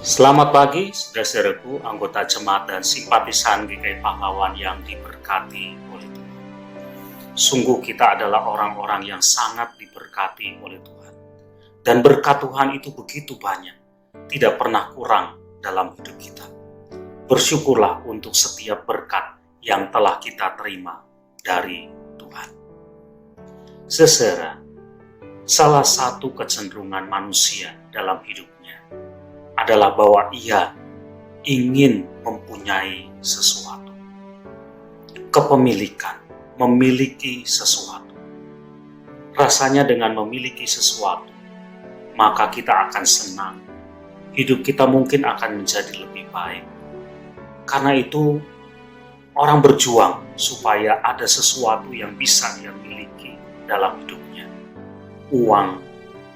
Selamat pagi, saudara-saudaraku, anggota jemaat dan simpatisan GKI Pahlawan yang diberkati oleh Tuhan. Sungguh kita adalah orang-orang yang sangat diberkati oleh Tuhan. Dan berkat Tuhan itu begitu banyak, tidak pernah kurang dalam hidup kita. Bersyukurlah untuk setiap berkat yang telah kita terima dari Tuhan. Saudara, salah satu kecenderungan manusia dalam hidupnya adalah bahwa ia ingin mempunyai sesuatu. Kepemilikan, memiliki sesuatu. Rasanya dengan memiliki sesuatu, maka kita akan senang. Hidup kita mungkin akan menjadi lebih baik. Karena itu, orang berjuang supaya ada sesuatu yang bisa dia miliki dalam hidupnya. Uang,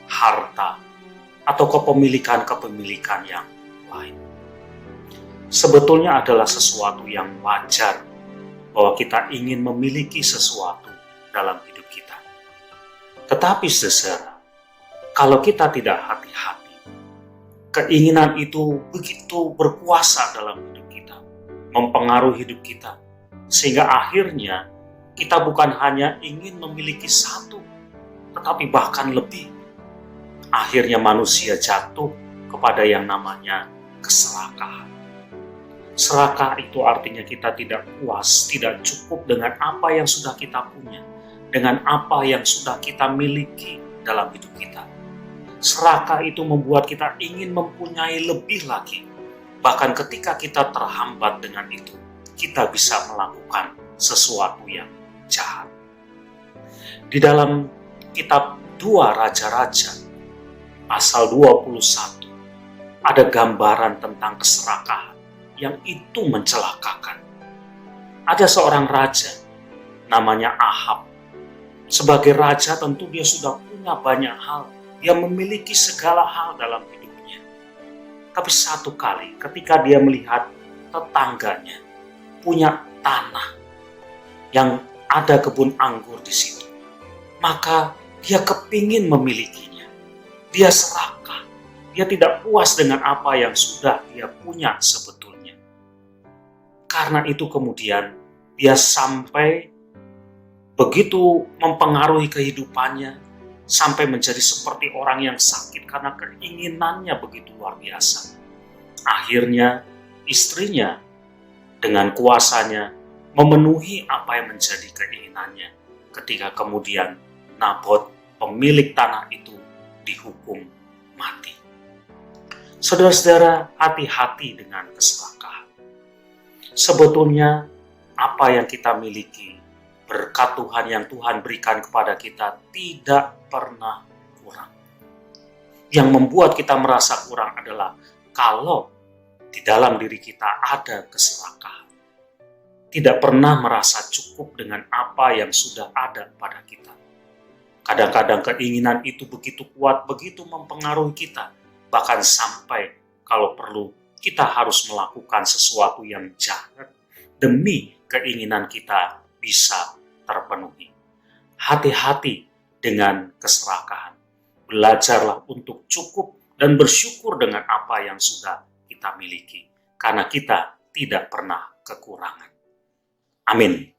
harta, atau kepemilikan-kepemilikan yang lain. Sebetulnya adalah sesuatu yang wajar bahwa kita ingin memiliki sesuatu dalam hidup kita. Tetapi saudara, kalau kita tidak hati-hati, keinginan itu begitu berkuasa dalam hidup kita, mempengaruhi hidup kita, sehingga akhirnya kita bukan hanya ingin memiliki satu, tetapi bahkan lebih. Akhirnya manusia jatuh kepada yang namanya keserakahan. Serakah itu artinya kita tidak puas, tidak cukup dengan apa yang sudah kita punya, dengan apa yang sudah kita miliki dalam hidup kita. Serakah itu membuat kita ingin mempunyai lebih lagi. Bahkan ketika kita terhambat dengan itu, kita bisa melakukan sesuatu yang jahat. Di dalam kitab 2 Raja-Raja, pasal 21, ada gambaran tentang keserakahan yang itu mencelakakan. Ada seorang raja, namanya Ahab. Sebagai raja tentu dia sudah punya banyak hal. Dia memiliki segala hal dalam hidupnya. Tapi satu kali ketika dia melihat tetangganya punya tanah yang ada kebun anggur di situ, maka dia kepingin memilikinya. Dia serakah, dia tidak puas dengan apa yang sudah dia punya sebetulnya. Karena itu kemudian dia sampai begitu mempengaruhi kehidupannya, sampai menjadi seperti orang yang sakit karena keinginannya begitu luar biasa. Akhirnya istrinya dengan kuasanya memenuhi apa yang menjadi keinginannya, ketika kemudian Nabot, pemilik tanah itu, dihukum mati. Saudara-saudara, hati-hati dengan keserakahan. Sebetulnya apa yang kita miliki, berkat Tuhan yang Tuhan berikan kepada kita tidak pernah kurang. Yang membuat kita merasa kurang adalah kalau di dalam diri kita ada keserakahan. Tidak pernah merasa cukup dengan apa yang sudah ada pada kita. Kadang-kadang keinginan itu begitu kuat, begitu mempengaruhi kita. Bahkan sampai kalau perlu kita harus melakukan sesuatu yang jahat demi keinginan kita bisa terpenuhi. Hati-hati dengan keserakahan. Belajarlah untuk cukup dan bersyukur dengan apa yang sudah kita miliki. Karena kita tidak pernah kekurangan. Amin.